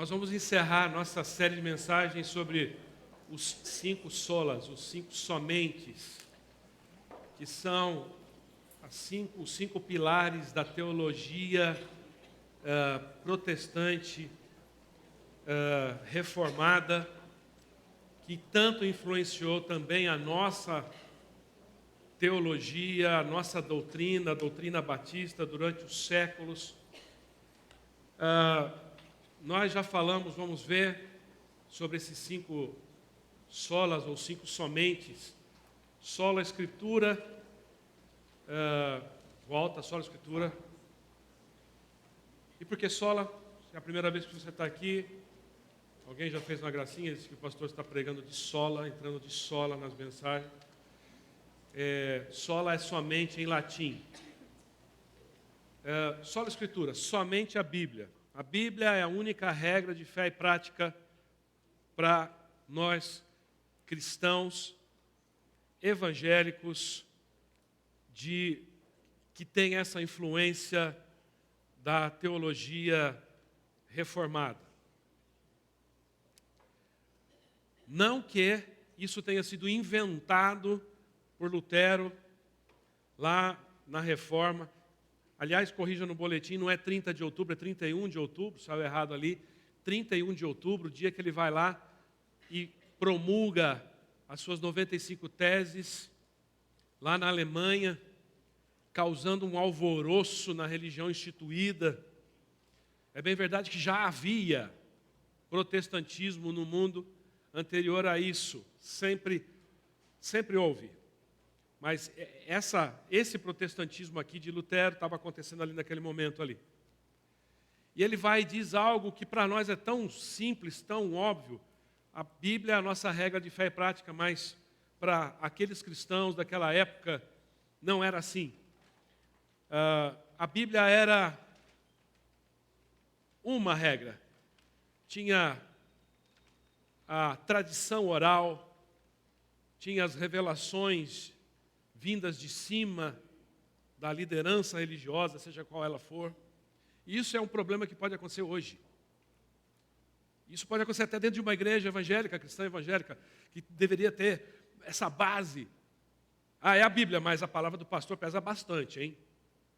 Nós vamos encerrar nossa série de mensagens sobre os 5 solas, os 5 somentes, que são os cinco pilares da teologia protestante reformada, que tanto influenciou também a nossa teologia, a nossa doutrina, a doutrina batista durante os séculos. Nós já falamos, vamos ver, sobre esses 5 solas ou 5 somentes. Sola Escritura, volta, sola Escritura. E por que sola? É a primeira vez que você está aqui. Alguém já fez uma gracinha, disse que o pastor está pregando de sola, entrando de sola nas mensagens. Sola é somente em latim. Sola Escritura, somente a Bíblia. A Bíblia é a única regra de fé e prática para nós cristãos evangélicos que tem essa influência da teologia reformada. Não que isso tenha sido inventado por Lutero lá na Reforma. Aliás, corrija no boletim, não é 30 de outubro, é 31 de outubro, saiu errado ali. 31 de outubro, o dia que ele vai lá e promulga as suas 95 teses lá na Alemanha, causando um alvoroço na religião instituída. É bem verdade que já havia protestantismo no mundo anterior a isso, sempre houve. Mas esse protestantismo aqui de Lutero estava acontecendo ali naquele momento ali. E ele vai e diz algo que para nós é tão simples, tão óbvio. A Bíblia é a nossa regra de fé e prática, mas para aqueles cristãos daquela época não era assim. A Bíblia era uma regra. Tinha a tradição oral, tinha as revelações vindas de cima da liderança religiosa, seja qual ela for. E isso é um problema que pode acontecer hoje. Isso pode acontecer até dentro de uma igreja evangélica, cristã evangélica, que deveria ter essa base. É a Bíblia, mas a palavra do pastor pesa bastante, hein?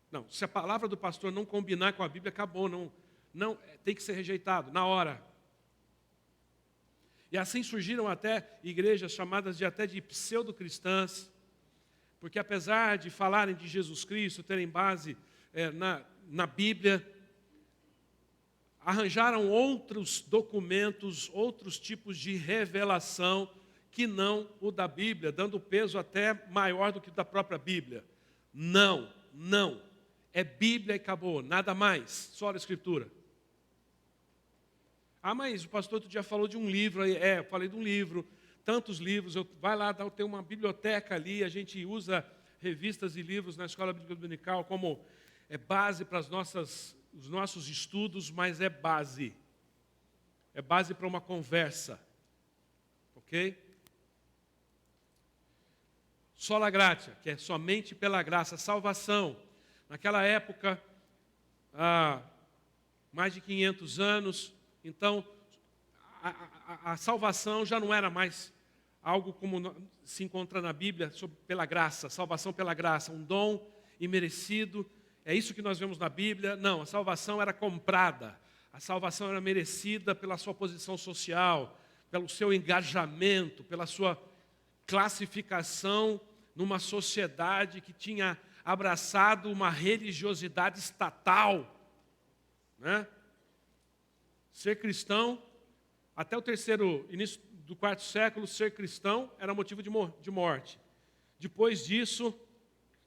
Não, se a palavra do pastor não combinar com a Bíblia, acabou, não tem que ser rejeitado, na hora. E assim surgiram até igrejas chamadas até de pseudo-cristãs, porque apesar de falarem de Jesus Cristo, terem base na Bíblia, arranjaram outros documentos, outros tipos de revelação que não o da Bíblia, dando peso até maior do que o da própria Bíblia. Não. É Bíblia e acabou, nada mais, só a Escritura. Mas o pastor outro dia falou de um livro, eu falei de um livro, tantos livros, vai lá, tem uma biblioteca ali, a gente usa revistas e livros na Escola Bíblica Dominical como base para os nossos estudos, mas é base para uma conversa, ok? Sola gratia, que é somente pela graça, salvação. Naquela época, há mais de 500 anos, então a salvação já não era mais algo como se encontra na Bíblia, pela graça, salvação pela graça, um dom imerecido. É isso que nós vemos na Bíblia. Não, a salvação era comprada, a salvação era merecida pela sua posição social, pelo seu engajamento, pela sua classificação numa sociedade que tinha abraçado uma religiosidade estatal, né? Ser cristão, até o início do 4º século, ser cristão era motivo de morte. Depois disso,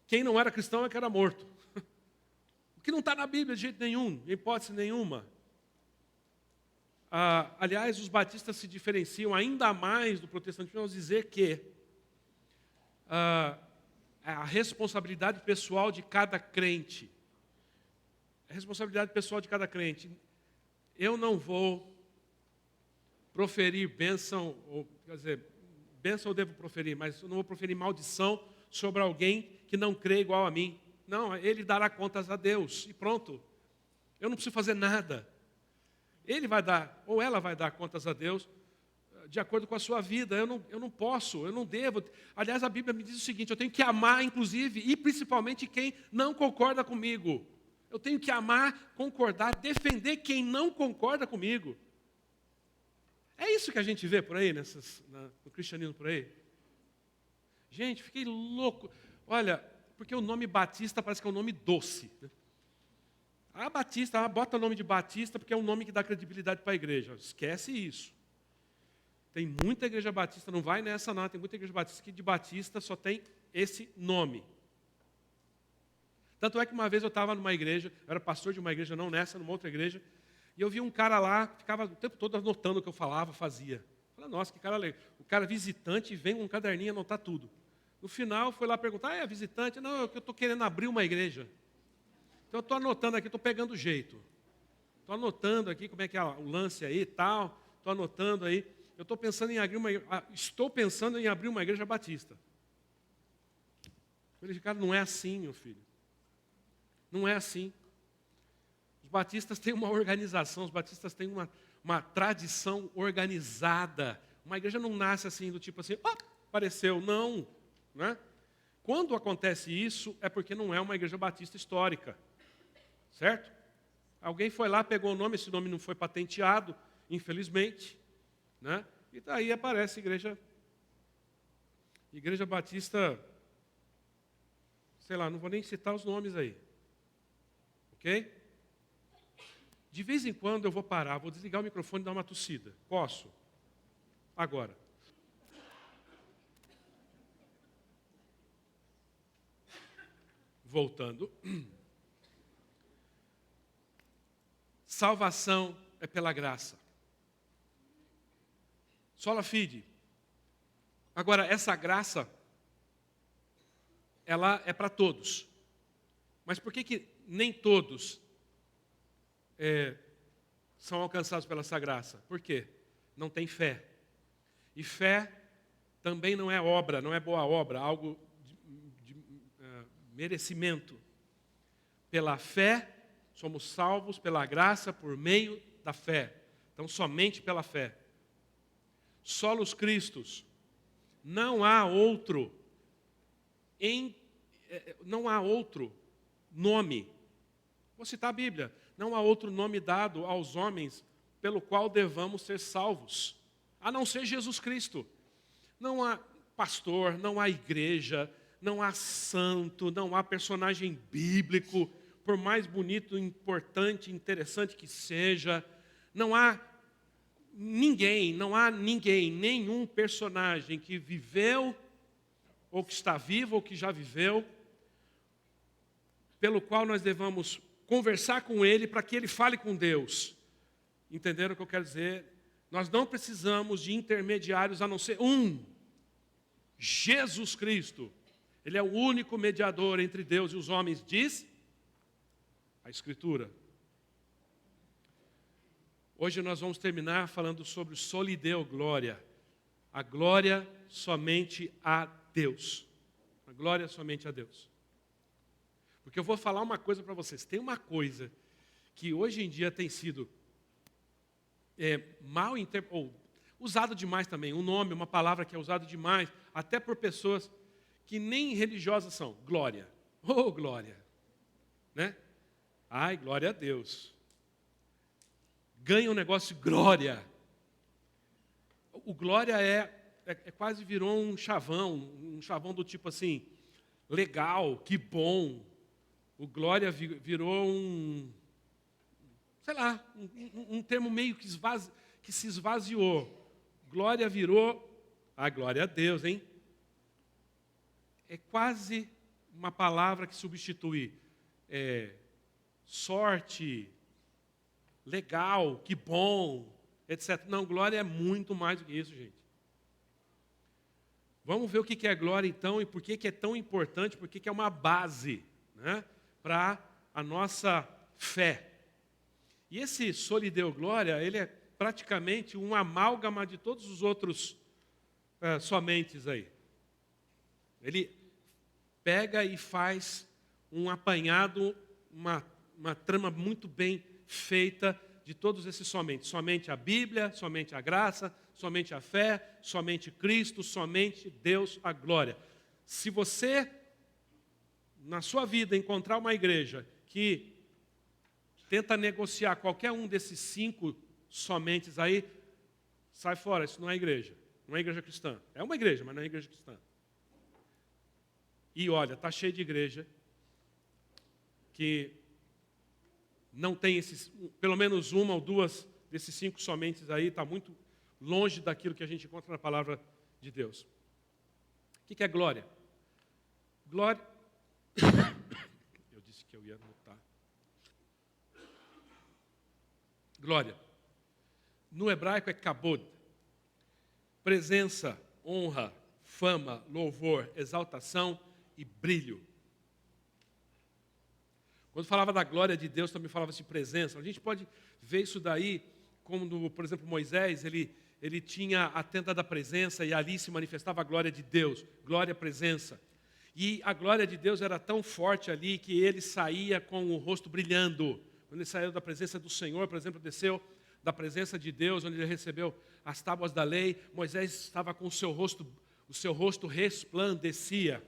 quem não era cristão é que era morto. O que não está na Bíblia de jeito nenhum, em hipótese nenhuma. Aliás, os batistas se diferenciam ainda mais do protestantismo ao dizer que a responsabilidade pessoal de cada crente. A responsabilidade pessoal de cada crente. Eu não vou proferir bênção, bênção eu devo proferir, mas eu não vou proferir maldição sobre alguém que não crê igual a mim. Não, ele dará contas a Deus e pronto. Eu não preciso fazer nada. Ele vai dar, ou ela vai dar contas a Deus de acordo com a sua vida. Eu não posso, eu não devo. Aliás, a Bíblia me diz o seguinte: eu tenho que amar, inclusive, e principalmente quem não concorda comigo. Eu tenho que amar, concordar, defender quem não concorda comigo. É isso que a gente vê por aí, no cristianismo por aí. Gente, fiquei louco. Olha, porque o nome Batista parece que é um nome doce. Ah, Batista, bota o nome de Batista porque é um nome que dá credibilidade para a igreja. Esquece isso. Tem muita igreja batista, não vai nessa não, tem muita igreja batista que de batista só tem esse nome. Tanto é que uma vez eu estava numa igreja, eu era pastor de uma igreja, não nessa, numa outra igreja, e eu vi um cara lá, que ficava o tempo todo anotando o que eu falava, fazia. Eu falei, nossa, que cara legal. O cara visitante vem com um caderninho anotar tudo. No final, foi lá perguntar, é visitante? Não, é que eu estou querendo abrir uma igreja. Então eu estou anotando aqui, estou pegando o jeito. Estou anotando aqui como é que é o lance aí e tal, estou anotando aí. Eu estou pensando em abrir uma igreja batista. Eu falei, cara, não é assim, meu filho. Não é assim. Os batistas têm uma organização, os batistas têm uma tradição organizada. Uma igreja não nasce assim, do tipo assim, apareceu. Não. Né? Quando acontece isso, é porque não é uma igreja batista histórica. Certo? Alguém foi lá, pegou o nome, esse nome não foi patenteado, infelizmente. Né? E daí aparece igreja batista, sei lá, não vou nem citar os nomes aí. Ok? De vez em quando eu vou parar, vou desligar o microfone e dar uma tossida. Posso? Agora. Voltando. Salvação é pela graça. Sola fide. Agora, essa graça, ela é para todos. Mas por que nem todos são alcançados pela essa graça? Por quê? Não tem fé. E fé também não é obra, não é boa obra, algo de merecimento. Pela fé, somos salvos pela graça por meio da fé. Então, somente pela fé. Solos Cristos. Não há outro nome. Vou citar a Bíblia. Não há outro nome dado aos homens pelo qual devamos ser salvos, a não ser Jesus Cristo. Não há pastor, não há igreja, não há santo, não há personagem bíblico, por mais bonito, importante, interessante que seja, não há ninguém, nenhum personagem que viveu, ou que está vivo, ou que já viveu, pelo qual nós devamos conversar com ele para que ele fale com Deus. Entenderam o que eu quero dizer? Nós não precisamos de intermediários a não ser um, Jesus Cristo. Ele é o único mediador entre Deus e os homens, diz a Escritura. Hoje nós vamos terminar falando sobre solideu glória. A glória somente a Deus. A glória somente a Deus. Porque eu vou falar uma coisa para vocês. Tem uma coisa que hoje em dia tem sido usado demais também. Um nome, uma palavra que é usada demais, até por pessoas que nem religiosas são. Glória. Oh, glória. Né? Ai, glória a Deus. Ganha um negócio de glória. O glória quase virou um chavão do tipo assim, legal, que bom. O glória virou um termo meio que se esvaziou. Glória virou, glória a Deus, hein? É quase uma palavra que substitui sorte, legal, que bom, etc. Não, glória é muito mais do que isso, gente. Vamos ver o que é glória, então, e por que é tão importante, por que é uma base, né, para a nossa fé. E esse solideu glória, ele é praticamente um amálgama de todos os outros somentes aí. Ele pega e faz um apanhado, uma trama muito bem feita de todos esses somente. Somente a Bíblia, somente a graça, somente a fé, somente Cristo, somente Deus, a glória. Se você, na sua vida, encontrar uma igreja que tenta negociar qualquer um desses 5 somentes aí, sai fora, isso não é igreja. Não é igreja cristã. É uma igreja, mas não é igreja cristã. E olha, está cheio de igreja que não tem esses, pelo menos uma ou duas desses 5 somentes aí, está muito longe daquilo que a gente encontra na palavra de Deus. O que é glória? Glória. Eu disse que eu ia anotar. Glória. No hebraico é kabod. Presença, honra, fama, louvor, exaltação e brilho. Quando falava da glória de Deus, também falava de presença. A gente pode ver isso daí, como, por exemplo, Moisés, ele tinha a tenda da presença e ali se manifestava a glória de Deus, glória, presença. E a glória de Deus era tão forte ali que ele saía com o rosto brilhando. Quando ele saiu da presença do Senhor, por exemplo, desceu da presença de Deus, onde ele recebeu as tábuas da lei, Moisés estava com o seu rosto resplandecia.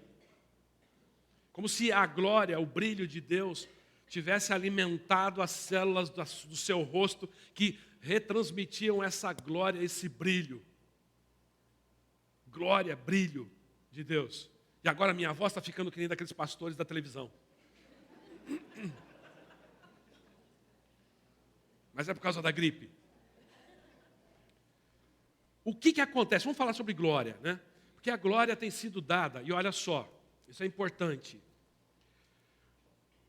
Como se a glória, o brilho de Deus, tivesse alimentado as células do seu rosto, que retransmitiam essa glória, esse brilho. Glória, brilho de Deus. E agora minha voz está ficando que nem daqueles pastores da televisão. Mas é por causa da gripe. O que acontece? Vamos falar sobre glória, né? Porque a glória tem sido dada, e olha só, isso é importante.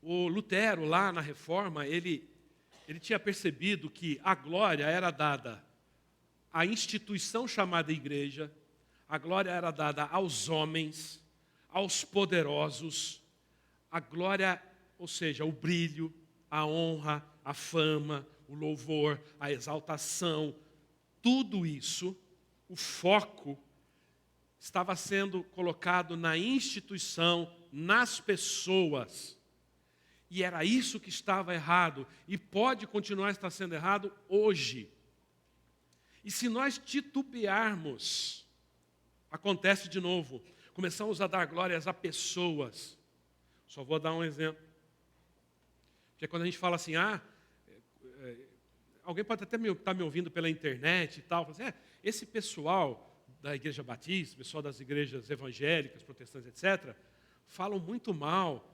O Lutero, lá na Reforma, ele tinha percebido que a glória era dada à instituição chamada igreja, a glória era dada aos homens, aos poderosos, a glória, ou seja, o brilho, a honra, a fama, o louvor, a exaltação, tudo isso, o foco estava sendo colocado na instituição, nas pessoas. E era isso que estava errado, e pode continuar a estar sendo errado hoje. E se nós titubearmos, acontece de novo, começamos a dar glórias a pessoas. Só vou dar um exemplo. Porque quando a gente fala assim, alguém pode até estar me ouvindo pela internet e tal, fala assim, esse pessoal da Igreja Batista, pessoal das igrejas evangélicas, protestantes, etc., falam muito mal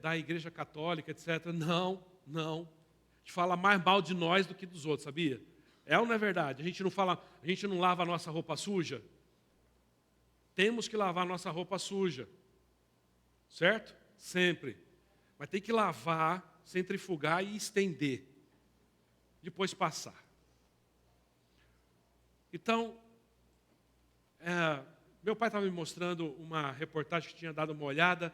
da Igreja Católica, etc. Não. A gente fala mais mal de nós do que dos outros, sabia? É ou não é verdade? A gente não lava a nossa roupa suja? Temos que lavar a nossa roupa suja. Certo? Sempre. Mas tem que lavar, centrifugar e estender. Depois passar. Então, meu pai estava me mostrando uma reportagem que tinha dado uma olhada.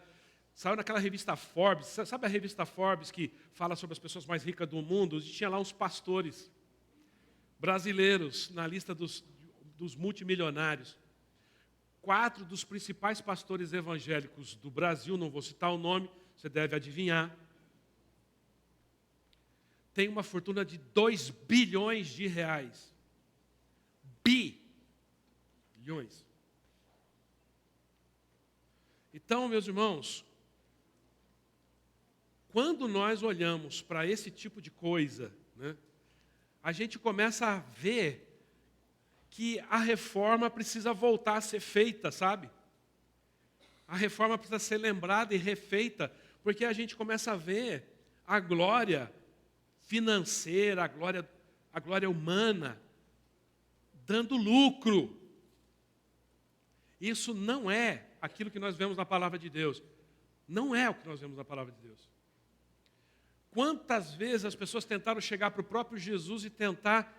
Saiu naquela revista Forbes. Sabe a revista Forbes que fala sobre as pessoas mais ricas do mundo? E tinha lá uns pastores brasileiros na lista dos multimilionários. 4 dos principais pastores evangélicos do Brasil, não vou citar o nome, você deve adivinhar, tem uma fortuna de 2 bilhões de reais. Bilhões. Então, meus irmãos, quando nós olhamos para esse tipo de coisa, né, a gente começa a ver que a reforma precisa voltar a ser feita, sabe? A reforma precisa ser lembrada e refeita, porque a gente começa a ver a glória financeira, a glória humana, dando lucro. Isso não é aquilo que nós vemos na palavra de Deus. Não é o que nós vemos na palavra de Deus. Quantas vezes as pessoas tentaram chegar para o próprio Jesus e tentar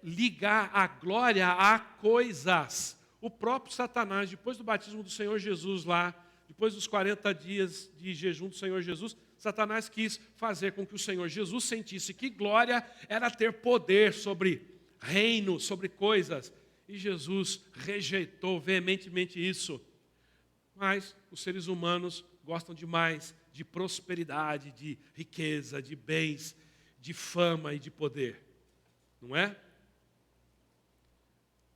ligar a glória a coisas. O próprio Satanás, depois do batismo do Senhor Jesus lá, depois dos 40 dias de jejum do Senhor Jesus, Satanás quis fazer com que o Senhor Jesus sentisse que glória era ter poder sobre reino, sobre coisas. E Jesus rejeitou veementemente isso. Mas os seres humanos gostam demais de prosperidade, de riqueza, de bens. de fama e de poder, não é?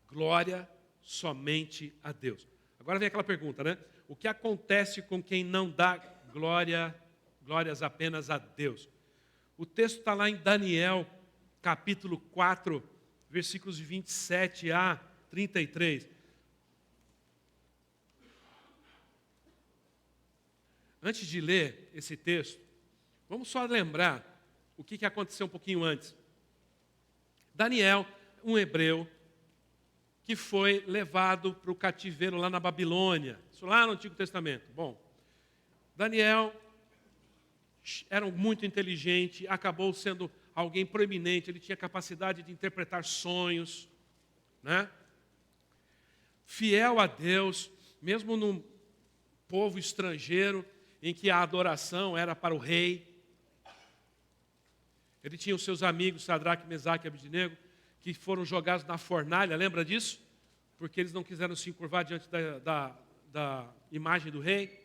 Glória somente a Deus. Agora vem aquela pergunta, né? O que acontece com quem não dá glórias apenas a Deus? O texto está lá em Daniel, capítulo 4, versículos de 27 a 33. Antes de ler esse texto, vamos só lembrar o que aconteceu um pouquinho antes. Daniel, um hebreu, que foi levado para o cativeiro lá na Babilônia, isso lá no Antigo Testamento. Bom, Daniel era muito inteligente, acabou sendo alguém proeminente, ele tinha capacidade de interpretar sonhos, né? Fiel a Deus, mesmo num povo estrangeiro, em que a adoração era para o rei. Ele tinha os seus amigos, Sadraque, Mesaque e Abednego, que foram jogados na fornalha, lembra disso? Porque eles não quiseram se encurvar diante da imagem do rei.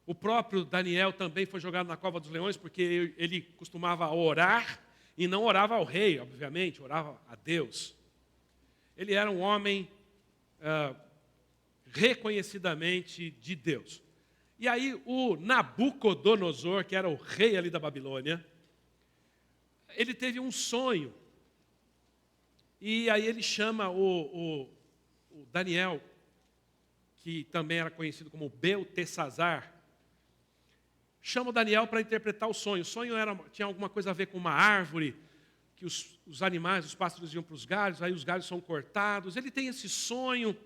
O próprio Daniel também foi jogado na cova dos leões, porque ele costumava orar, e não orava ao rei, obviamente, orava a Deus. Ele era um homem reconhecidamente de Deus. E aí o Nabucodonosor, que era o rei ali da Babilônia, ele teve um sonho. E aí ele chama o Daniel, que também era conhecido como Beltesazar, chama o Daniel para interpretar o sonho. O sonho tinha alguma coisa a ver com uma árvore, que os animais, os pássaros iam para os galhos, aí os galhos são cortados. Ele tem esse sonho.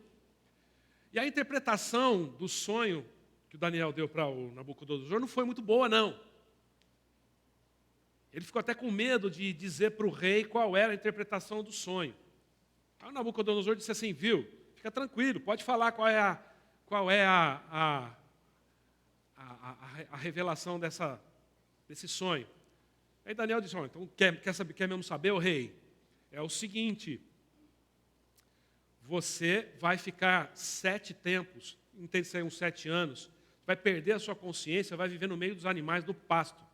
E a interpretação do sonho que o Daniel deu para o Nabucodonosor não foi muito boa, não. Ele ficou até com medo de dizer para o rei qual era a interpretação do sonho. Aí o Nabucodonosor disse assim, viu, fica tranquilo, pode falar qual é a revelação desse sonho. Aí Daniel disse, então quer mesmo saber, o rei? É o seguinte, você vai ficar 7 tempos, entende ser uns 7 anos, vai perder a sua consciência, vai viver no meio dos animais do pasto.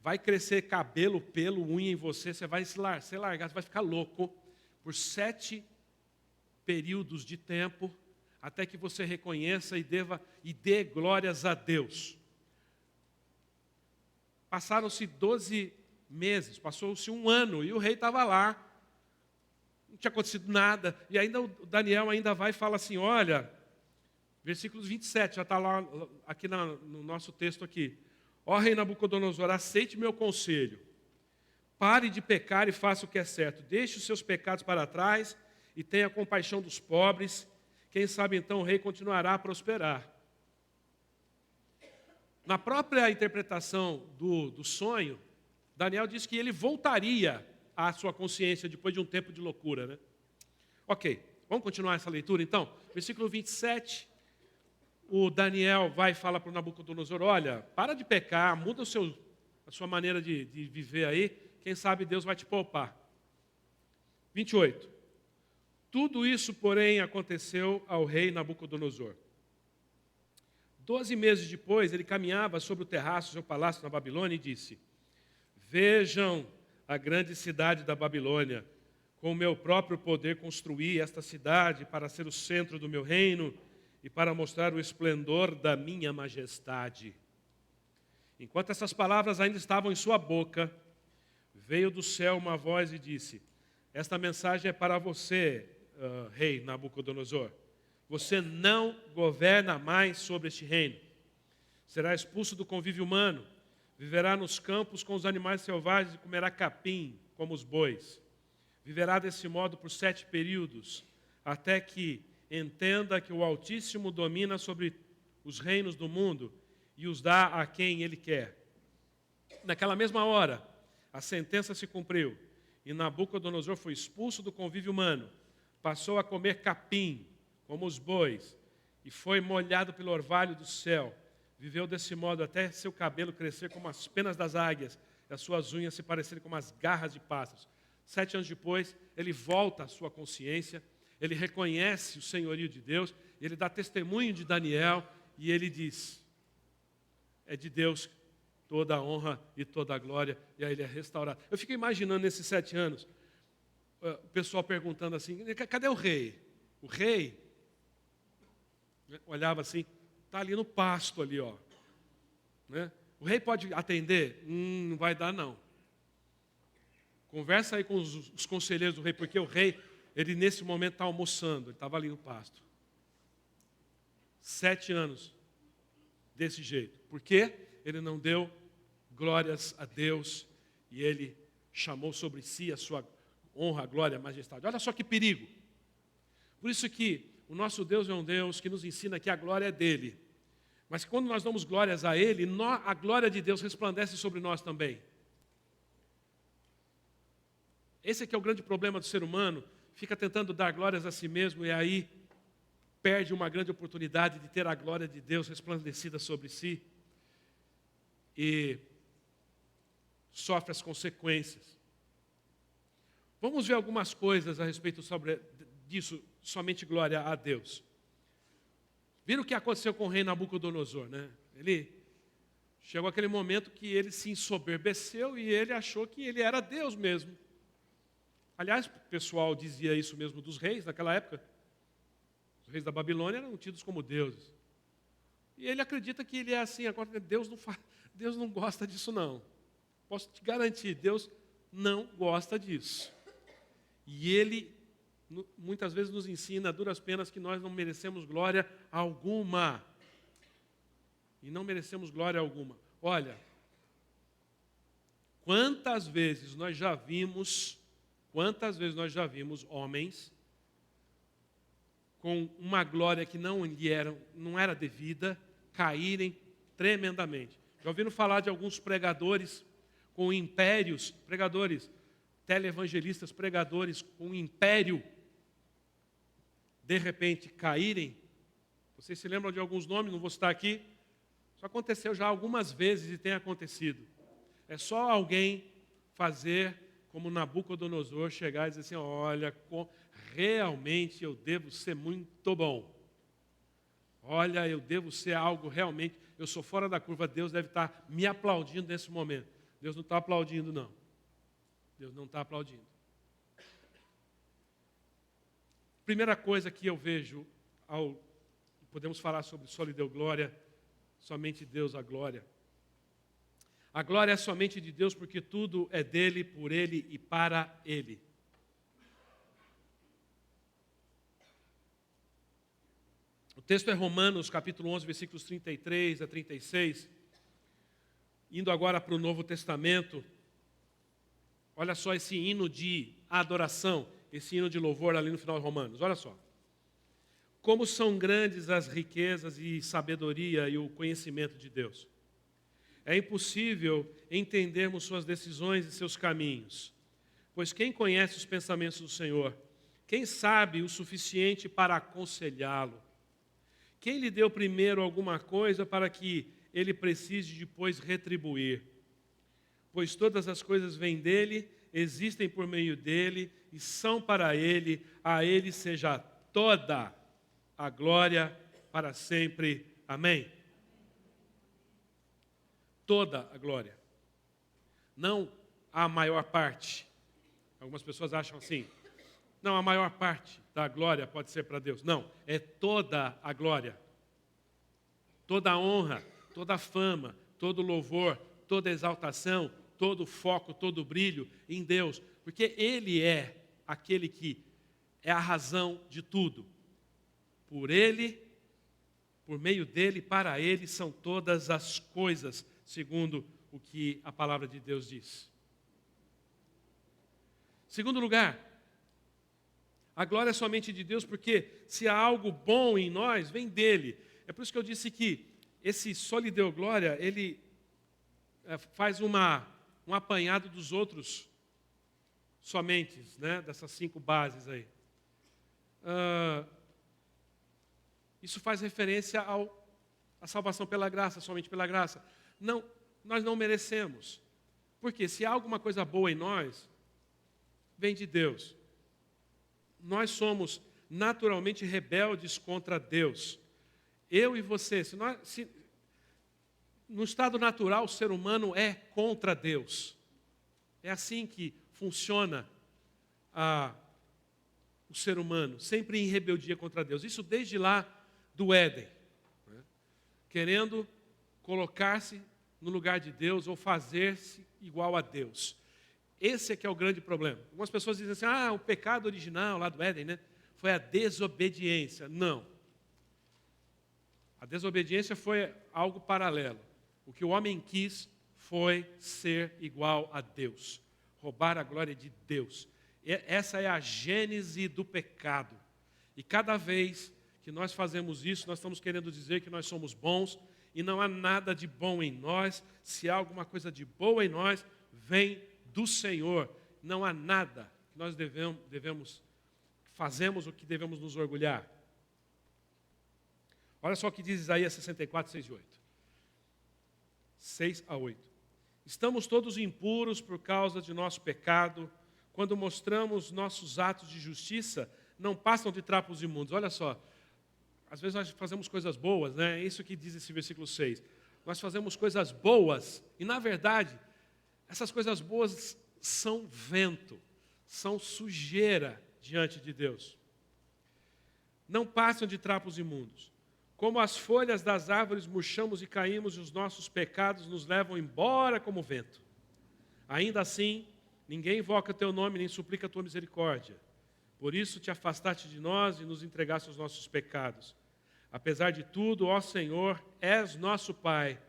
Vai crescer cabelo, pelo, unha em você, você vai ser largado, você vai ficar louco por 7 períodos de tempo, até que você reconheça e dê glórias a Deus. Passaram-se 12 meses, passou-se 1 ano, e o rei estava lá, não tinha acontecido nada, e ainda o Daniel ainda vai e fala assim, olha, versículos 27, já está lá aqui no nosso texto aqui. Ó rei Nabucodonosor, aceite meu conselho. Pare de pecar e faça o que é certo. Deixe os seus pecados para trás e tenha compaixão dos pobres. Quem sabe então o rei continuará a prosperar. Na própria interpretação do sonho, Daniel diz que ele voltaria à sua consciência depois de um tempo de loucura, né? Ok, vamos continuar essa leitura então? Versículo 27. O Daniel vai e fala para o Nabucodonosor, olha, para de pecar, muda a sua maneira de viver aí, quem sabe Deus vai te poupar. 28. Tudo isso, porém, aconteceu ao rei Nabucodonosor. 12 meses depois, ele caminhava sobre o terraço do seu palácio na Babilônia e disse, vejam a grande cidade da Babilônia, com o meu próprio poder construí esta cidade para ser o centro do meu reino, e para mostrar o esplendor da minha majestade. Enquanto essas palavras ainda estavam em sua boca, veio do céu uma voz e disse, esta mensagem é para você, rei Nabucodonosor. Você não governa mais sobre este reino. Será expulso do convívio humano, viverá nos campos com os animais selvagens e comerá capim, como os bois. Viverá desse modo por 7 períodos, até que entenda que o Altíssimo domina sobre os reinos do mundo e os dá a quem Ele quer. Naquela mesma hora, a sentença se cumpriu e Nabucodonosor foi expulso do convívio humano, passou a comer capim, como os bois, e foi molhado pelo orvalho do céu. Viveu desse modo até seu cabelo crescer como as penas das águias e as suas unhas se parecerem como as garras de pássaros. 7 anos depois, ele volta à sua consciência, ele reconhece o senhorio de Deus, ele dá testemunho de Daniel e ele diz, é de Deus toda a honra e toda a glória, e aí ele é restaurado. Eu fico imaginando nesses 7 anos, o pessoal perguntando assim, cadê o rei? O rei, né, olhava assim, está ali no pasto ali, ó. Né? O rei pode atender? Não vai dar não. Conversa aí com os conselheiros do rei, porque o rei, ele nesse momento está almoçando, ele estava ali no pasto. 7 anos desse jeito. Por quê? Ele não deu glórias a Deus e ele chamou sobre si a sua honra, glória, majestade. Olha só que perigo. Por isso que o nosso Deus é um Deus que nos ensina que a glória é dele. Mas quando nós damos glórias a ele, a glória de Deus resplandece sobre nós também. Esse aqui é o grande problema do ser humano, fica tentando dar glórias a si mesmo e aí perde uma grande oportunidade de ter a glória de Deus resplandecida sobre si e sofre as consequências. Vamos ver algumas coisas a respeito disso, somente glória a Deus. Viram o que aconteceu com o rei Nabucodonosor, né? Ele chegou aquele momento que ele se ensoberbeceu e ele achou que ele era Deus mesmo. Aliás, o pessoal dizia isso mesmo dos reis naquela época. Os reis da Babilônia eram tidos como deuses. E ele acredita que ele é assim. Agora, Deus não gosta disso, não. Posso te garantir, Deus não gosta disso. E ele, muitas vezes, nos ensina a duras penas que nós não merecemos glória alguma. E não merecemos glória alguma. Olha, quantas vezes nós já vimos homens com uma glória que não era devida, caírem tremendamente. Já ouviram falar de alguns pregadores com impérios, pregadores, televangelistas, pregadores com império, de repente caírem? Vocês se lembram de alguns nomes, não vou citar aqui. Isso aconteceu já algumas vezes e tem acontecido. É só alguém fazer como Nabucodonosor, chegar e dizer assim, olha, realmente eu devo ser muito bom. Olha, eu devo ser algo realmente, eu sou fora da curva, Deus deve estar me aplaudindo nesse momento. Deus não está aplaudindo, não. Deus não está aplaudindo. Primeira coisa que eu vejo, podemos falar sobre só lhe deu glória, somente Deus a glória. A glória é somente de Deus porque tudo é dele, por ele e para ele. O texto é Romanos, capítulo 11, versículos 33 a 36. Indo agora para o Novo Testamento, olha só esse hino de adoração, esse hino de louvor ali no final de Romanos, olha só. Como são grandes as riquezas e sabedoria e o conhecimento de Deus. É impossível entendermos suas decisões e seus caminhos, pois quem conhece os pensamentos do Senhor? Quem sabe o suficiente para aconselhá-lo? Quem lhe deu primeiro alguma coisa para que ele precise depois retribuir? Pois todas as coisas vêm dele, existem por meio dele e são para ele, a ele seja toda a glória para sempre. Amém? Toda a glória. Não a maior parte. Algumas pessoas acham assim. Não, a maior parte da glória pode ser para Deus. Não, é toda a glória. Toda a honra, toda a fama, todo o louvor, toda a exaltação, todo o foco, todo o brilho em Deus. Porque Ele é aquele que é a razão de tudo. Por Ele, por meio dEle, para Ele são todas as coisas, segundo o que a palavra de Deus diz. Segundo lugar, a glória é somente de Deus, porque se há algo bom em nós, vem dele. É por isso que eu disse que esse só lhe deu glória, ele faz um apanhado dos outros somente, né, dessas 5 bases aí. Isso faz referência à salvação pela graça, somente pela graça. Não, nós não merecemos. Porque se há alguma coisa boa em nós, vem de Deus. Nós somos naturalmente rebeldes contra Deus. Eu e você, no estado natural, o ser humano é contra Deus. É assim que funciona o ser humano, sempre em rebeldia contra Deus. Isso desde lá do Éden, né? Querendo colocar-se no lugar de Deus ou fazer-se igual a Deus. Esse é que é o grande problema. Algumas pessoas dizem assim, o pecado original lá do Éden, né, foi a desobediência. Não. A desobediência foi algo paralelo. O que o homem quis foi ser igual a Deus, roubar a glória de Deus. Essa é a gênese do pecado. E cada vez que nós fazemos isso, nós estamos querendo dizer que nós somos bons e não há nada de bom em nós. Se há alguma coisa de boa em nós, vem do Senhor. Não há nada que nós fazemos o que devemos nos orgulhar. Olha só o que diz Isaías 64, 6 e 8. 6 a 8. Estamos todos impuros por causa de nosso pecado. Quando mostramos nossos atos de justiça, não passam de trapos imundos. Olha só, às vezes nós fazemos coisas boas, né? É isso que diz esse versículo 6. Nós fazemos coisas boas e, na verdade, essas coisas boas são vento, são sujeira diante de Deus. Não passam de trapos imundos. Como as folhas das árvores murchamos e caímos, e os nossos pecados nos levam embora como vento. Ainda assim, ninguém invoca teu nome, nem suplica a tua misericórdia. Por isso te afastaste de nós e nos entregaste aos nossos pecados. Apesar de tudo, ó Senhor, és nosso Pai.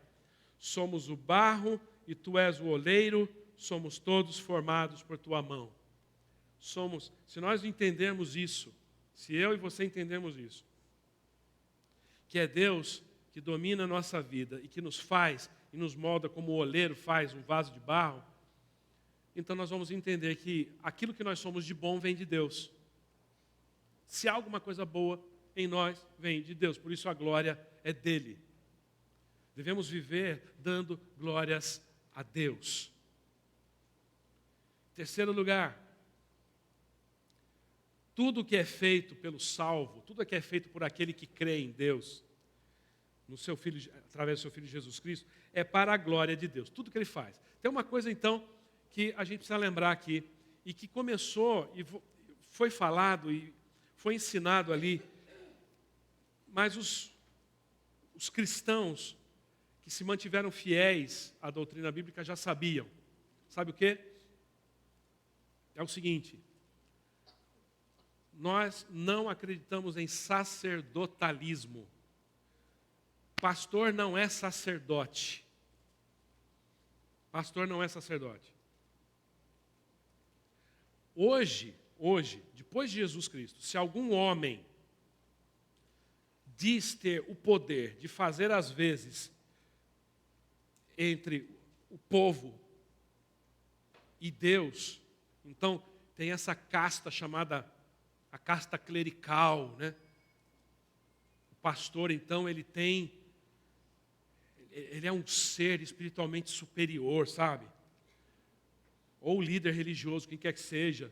Somos o barro e tu és o oleiro, somos todos formados por tua mão. Se nós entendermos isso, se eu e você entendermos isso, que é Deus que domina a nossa vida e que nos faz e nos molda como o oleiro faz um vaso de barro, então nós vamos entender que aquilo que nós somos de bom vem de Deus. Se há alguma coisa boa em nós, vem de Deus. Por isso a glória é dele. Devemos viver dando glórias a Deus. Terceiro lugar, tudo que é feito pelo salvo, tudo que é feito por aquele que crê em Deus, no seu filho, através do seu Filho Jesus Cristo, é para a glória de Deus. Tudo que ele faz. Tem uma coisa, então, que a gente precisa lembrar aqui, e que começou, e foi falado, e foi ensinado ali, mas os cristãos que se mantiveram fiéis à doutrina bíblica já sabiam. Sabe o quê? É o seguinte: nós não acreditamos em sacerdotalismo. Pastor não é sacerdote. Pastor não é sacerdote. Hoje, depois de Jesus Cristo, se algum homem diz ter o poder de fazer as vezes entre o povo e Deus, então tem essa casta chamada a casta clerical, né? O pastor, então, ele é um ser espiritualmente superior, sabe? Ou líder religioso, quem quer que seja,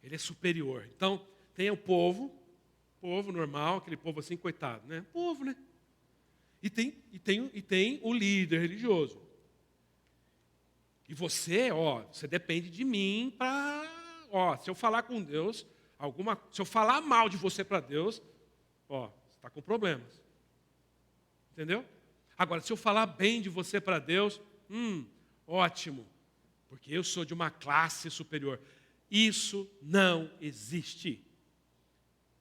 ele é superior. Então, tem o povo normal, aquele povo assim, coitado, né? Povo, né? E tem o líder religioso. E você, você depende de mim para, se eu falar com Deus, se eu falar mal de você para Deus, você está com problemas. Entendeu? Agora, se eu falar bem de você para Deus, ótimo, porque eu sou de uma classe superior. Isso não existe.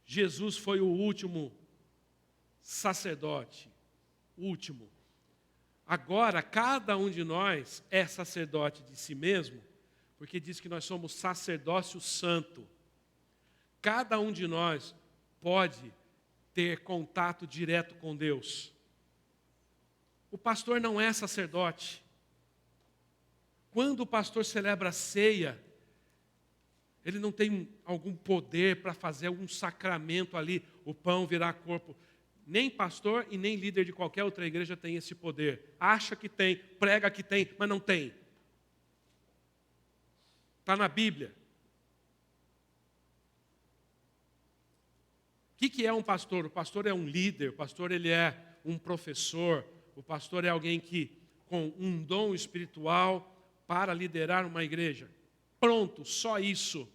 Jesus foi o último sacerdote, último. Agora, cada um de nós é sacerdote de si mesmo, porque diz que nós somos sacerdócio santo. Cada um de nós pode ter contato direto com Deus. O pastor não é sacerdote. Quando o pastor celebra a ceia, ele não tem algum poder para fazer algum sacramento ali, o pão virar corpo. Nem pastor e nem líder de qualquer outra igreja tem esse poder. Acha que tem, prega que tem, mas não tem. Está na Bíblia. O que é um pastor? O pastor é um líder, o pastor ele é um professor, O pastor é alguém que, com um dom espiritual para liderar uma igreja. Pronto, só isso.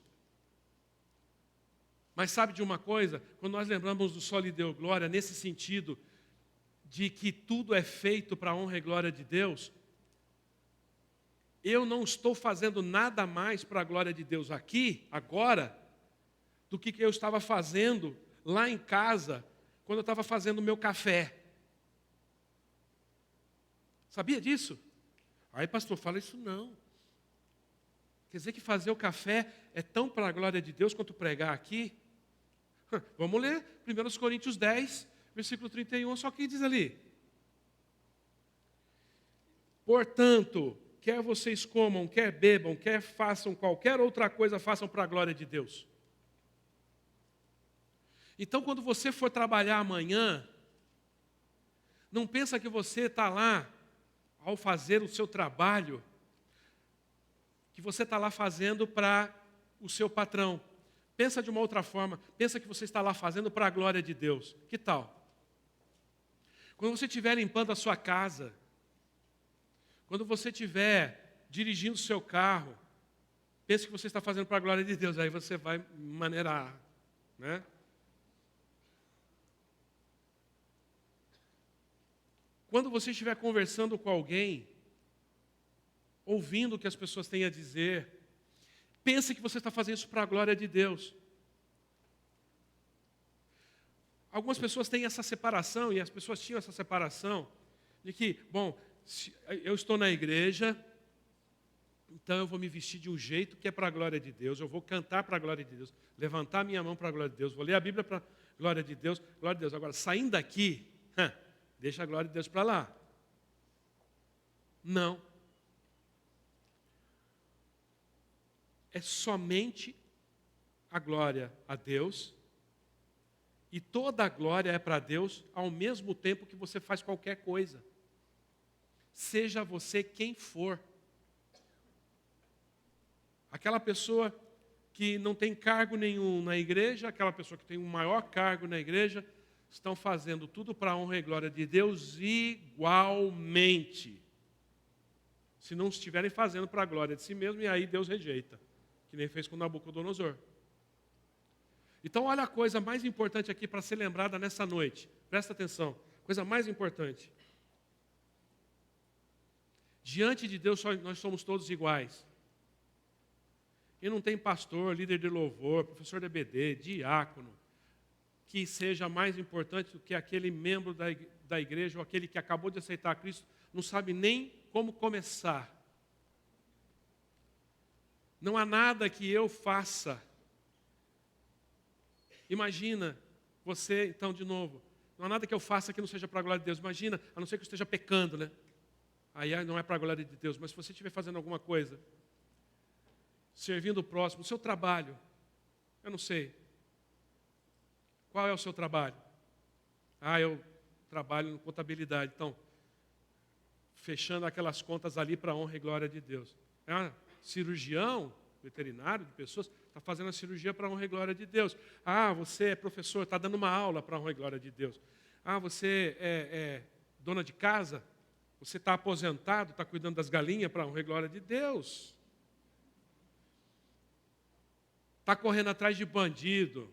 Mas sabe de uma coisa? Quando nós lembramos do Só lhe deu glória, nesse sentido de que tudo é feito para a honra e glória de Deus, eu não estou fazendo nada mais para a glória de Deus aqui, agora, do que eu estava fazendo lá em casa, quando eu estava fazendo o meu café. Sabia disso? Aí, pastor, fala isso não. Quer dizer que fazer o café é tão para a glória de Deus quanto pregar aqui? Vamos ler 1 Coríntios 10, versículo 31, só que diz ali. Portanto, quer vocês comam, quer bebam, quer façam qualquer outra coisa, façam para a glória de Deus. Então, quando você for trabalhar amanhã, não pensa que você está lá, ao fazer o seu trabalho, que você está lá fazendo para o seu patrão. Pensa de uma outra forma, pensa que você está lá fazendo para a glória de Deus. Que tal? Quando você estiver limpando a sua casa, quando você estiver dirigindo o seu carro, pense que você está fazendo para a glória de Deus, aí você vai maneirar, né? Quando você estiver conversando com alguém, ouvindo o que as pessoas têm a dizer, pense que você está fazendo isso para a glória de Deus. Algumas pessoas têm essa separação, e as pessoas tinham essa separação, de que, bom, se eu estou na igreja, então eu vou me vestir de um jeito que é para a glória de Deus, eu vou cantar para a glória de Deus, levantar minha mão para a glória de Deus, vou ler a Bíblia para a glória de Deus, glória de Deus. Agora, saindo daqui, deixa a glória de Deus para lá. Não. É somente a glória a Deus, e toda a glória é para Deus ao mesmo tempo que você faz qualquer coisa. Seja você quem for. Aquela pessoa que não tem cargo nenhum na igreja, aquela pessoa que tem um maior cargo na igreja, estão fazendo tudo para a honra e glória de Deus igualmente. Se não estiverem fazendo para a glória de si mesmo, e aí Deus rejeita, que nem fez com Nabucodonosor. Então, olha a coisa mais importante aqui para ser lembrada nessa noite. Presta atenção, coisa mais importante. Diante de Deus, nós somos todos iguais. E não tem pastor, líder de louvor, professor de EBD, diácono, que seja mais importante do que aquele membro da igreja ou aquele que acabou de aceitar Cristo, não sabe nem como começar. Não há nada que eu faça. Imagina você, então, de novo, não há nada que eu faça que não seja para a glória de Deus. Imagina, a não ser que eu esteja pecando, né? Aí não é para a glória de Deus, mas se você estiver fazendo alguma coisa, servindo o próximo, o seu trabalho, eu não sei. Qual é o seu trabalho? Eu trabalho em contabilidade. Então, fechando aquelas contas ali para a honra e glória de Deus. Cirurgião, veterinário de pessoas, está fazendo a cirurgia para a honra e glória de Deus. Você é professor, está dando uma aula para a honra e glória de Deus. Você é dona de casa, você está aposentado, está cuidando das galinhas para a honra e glória de Deus. Está correndo atrás de bandido.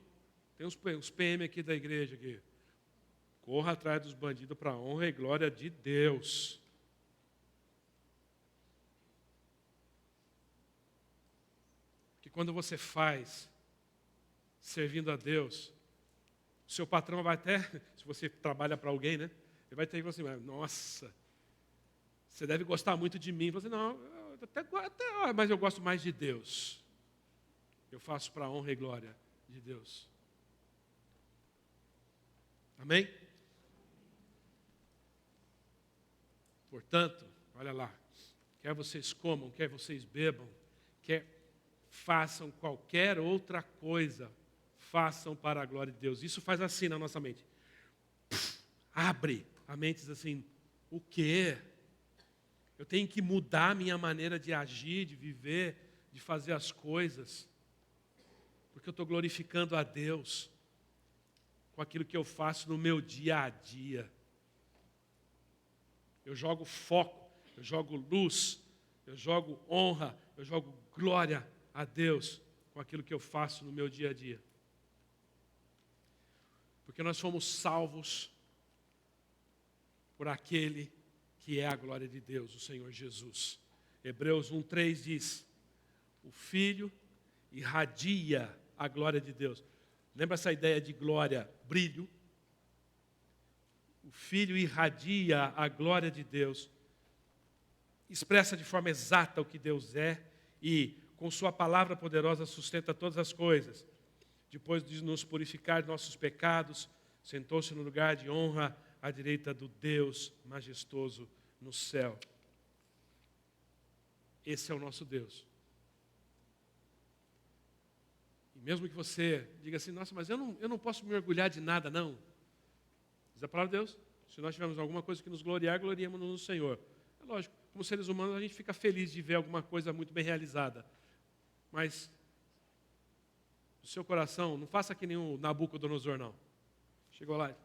Tem uns PM aqui da igreja aqui. Corra atrás dos bandidos para a honra e glória de Deus. Que quando você faz, servindo a Deus, o seu patrão vai até, se você trabalha para alguém, né? Ele vai ter que falar assim, nossa, você deve gostar muito de mim. Você não, mas eu gosto mais de Deus. Eu faço para a honra e glória de Deus. Amém? Portanto, olha lá, quer vocês comam, quer vocês bebam, quer façam qualquer outra coisa, façam para a glória de Deus. Isso faz assim na nossa mente. Abre a mente, diz assim, o quê? Eu tenho que mudar a minha maneira de agir, de viver, de fazer as coisas, porque eu estou glorificando a Deus com aquilo que eu faço no meu dia a dia. eu jogo foco, eu jogo luz, eu jogo honra, eu jogo glória a Deus com aquilo que eu faço no meu dia a dia. Porque nós fomos salvos por aquele que é a glória de Deus, o Senhor Jesus. Hebreus 1:3 diz, o Filho irradia a glória de Deus. Lembra essa ideia de glória, brilho? O Filho irradia a glória de Deus, expressa de forma exata o que Deus é e, com sua palavra poderosa, sustenta todas as coisas. Depois de nos purificar de nossos pecados, sentou-se no lugar de honra à direita do Deus majestoso no céu. Esse é o nosso Deus. E mesmo que você diga assim, nossa, mas eu não posso me orgulhar de nada, não. Diz a palavra de Deus, se nós tivermos alguma coisa que nos gloriar, gloriemos no Senhor. É lógico, como seres humanos a gente fica feliz de ver alguma coisa muito bem realizada. Mas, no seu coração, não faça que nem o Nabucodonosor, não. Chegou lá,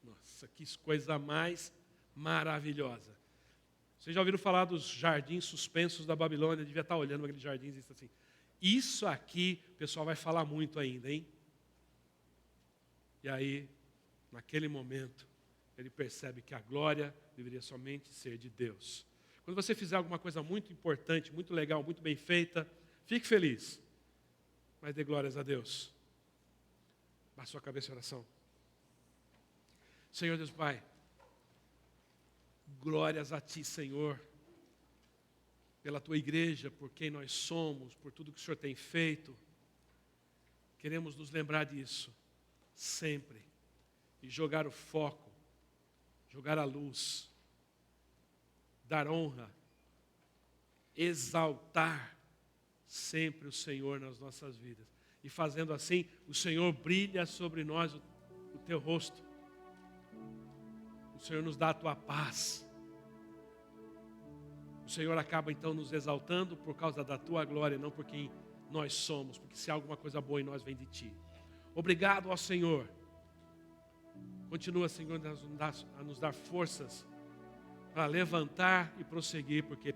nossa, que coisa mais maravilhosa. Vocês já ouviram falar dos jardins suspensos da Babilônia? Devia estar olhando aqueles jardins e disse assim, isso aqui o pessoal vai falar muito ainda, hein? E aí, naquele momento, ele percebe que a glória deveria somente ser de Deus. Quando você fizer alguma coisa muito importante, muito legal, muito bem feita, fique feliz, mas dê glórias a Deus. Baixe sua cabeça em oração. Senhor Deus Pai, glórias a Ti, Senhor, pela Tua igreja, por quem nós somos, por tudo que o Senhor tem feito. Queremos nos lembrar disso sempre e jogar o foco, jogar a luz, dar honra, exaltar sempre o Senhor nas nossas vidas. E fazendo assim, o Senhor brilha sobre nós o Teu rosto. O Senhor nos dá a Tua paz. O Senhor acaba então nos exaltando por causa da Tua glória, não por quem nós somos, porque se há alguma coisa boa em nós vem de Ti. Obrigado ao Senhor. Continua, Senhor, a nos dar forças para levantar e prosseguir, porque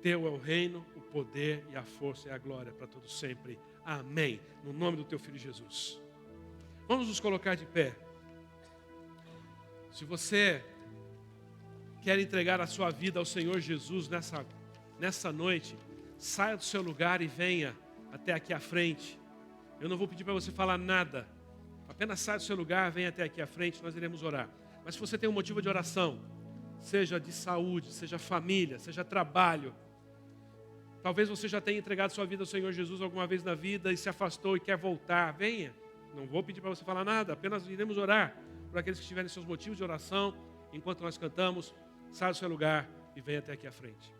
Teu é o reino, o poder e a força e a glória para todos sempre. Amém. No nome do Teu Filho Jesus. Vamos nos colocar de pé. Se você quer entregar a sua vida ao Senhor Jesus nessa noite, saia do seu lugar e venha até aqui à frente. Eu não vou pedir para você falar nada. Apenas saia do seu lugar, venha até aqui à frente, nós iremos orar. Mas se você tem um motivo de oração, seja de saúde, seja família, seja trabalho, talvez você já tenha entregado sua vida ao Senhor Jesus alguma vez na vida e se afastou e quer voltar, venha. Não vou pedir para você falar nada, apenas iremos orar por aqueles que tiverem seus motivos de oração. Enquanto nós cantamos, saia do seu lugar e venha até aqui à frente.